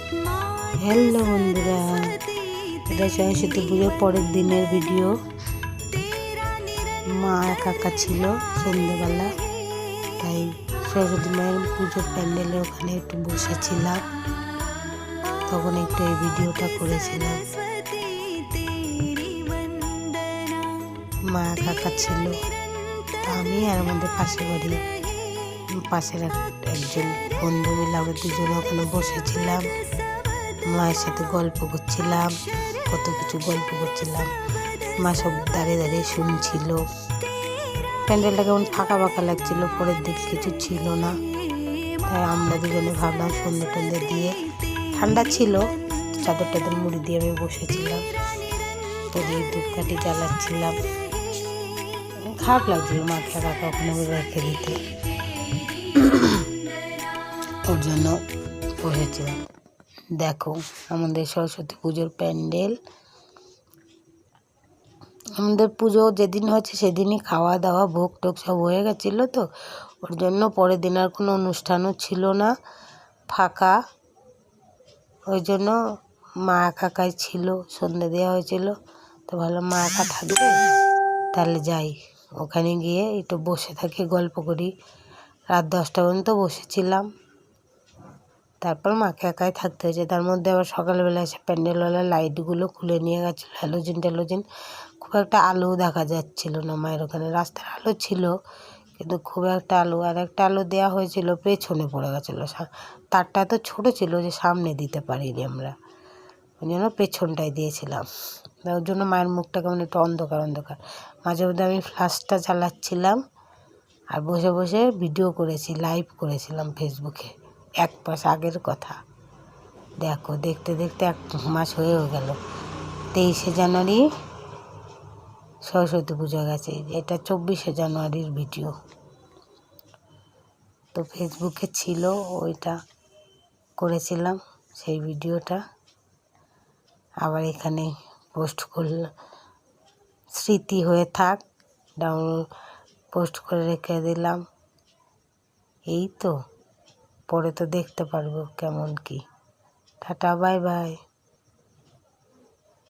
Hello বন্ধুরা, এটা সরস্বতী পুজোর পরের দিনের ভিডিও। মা একা একা ছিল সন্ধ্যেবেলা, তাই সরস্বতী মায়ের পুজোর প্যান্ডেলের ওখানে একটু বসেছিলাম, তখন একটু এই ভিডিওটা করেছিলাম। মা একা একা ছিল, তা আমি আর আমাদের পাশের একজন বন্ধু মিলে আমরা দুজনে ওখানে বসেছিলাম, মায়ের সাথে গল্প করছিলাম, কত কিছু গল্প করছিলাম। মা সব দাঁড়িয়ে দাঁড়িয়ে শুনছিল। প্যান্ডেলটা কেমন ফাঁকা ফাঁকা লাগছিল, পরের দিক কিছু ছিল না, তাই আমরা দুজনে ভাবলাম সন্ধ্যে টন্ধে দিয়ে, ঠান্ডা ছিল, চাদর টাদর মুড়ি দিয়ে আমি বসেছিলাম, প্রদীপ ধূপকাঠি জ্বালাচ্ছিলাম। খারাপ লাগছিল মাকে একা একা ওখানে রেখে দিতে, ওর জন্য বসেছিলাম। দেখো আমাদের সরস্বতী পুজোর প্যান্ডেল। আমাদের পুজো যেদিন হচ্ছে সেদিনই খাওয়া দাওয়া ভোগ টোগ সব হয়ে গেছিলো, তো ওর জন্য পরের দিন আর কোনো অনুষ্ঠানও ছিল না, ফাঁকা। ওই জন্য মা একাই ছিল, সন্ধ্যে দেওয়া হয়েছিল, তো ভালো মা একা থাকবে, তাহলে যাই ওখানে গিয়ে একটু বসে থাকি, গল্প করি। রাত 10টা পর্যন্ত বসেছিলাম, তারপর মাকে একাই থাকতে হয়েছে। তার মধ্যে আবার সকালবেলা এসে প্যান্ডেলওয়ালা লাইটগুলো খুলে নিয়ে গেছিলো, হ্যালোজিন। খুব একটা আলো দেখা যাচ্ছিল না মায়ের ওখানে, রাস্তার আলো ছিল কিন্তু খুব একটা আলো, আর একটা আলো দেওয়া হয়েছিল পেছনে পড়ে গেছিলো, তারটা তো ছোটো ছিল যে সামনে দিতে পারিনি আমরা, ওই জন্য পেছনটায় দিয়েছিলাম। ওর জন্য মায়ের মুখটা কেমন একটু অন্ধকার। মাঝে মধ্যে আমি ফ্ল্যাশটা চালাচ্ছিলাম আর বসে বসে ভিডিও করেছি, লাইভ করেছিলাম ফেসবুকে। 1 মাস আগের কথা। দেখো দেখতে দেখতে 1 মাস হয়েও গেল। 23শে জানুয়ারি সরস্বতী পুজো গেছে, এটা 24শে জানুয়ারির ভিডিও। তো ফেসবুকে ছিল, ওইটা করেছিলাম সেই ভিডিওটা, আবার এখানে পোস্ট করলাম, স্মৃতি হয়ে থাক, ডাউনলোড পোস্ট করে রেখে দিলাম। এই তো, পরে তো দেখতে পারবো কেমন কি। Tata, bye bye.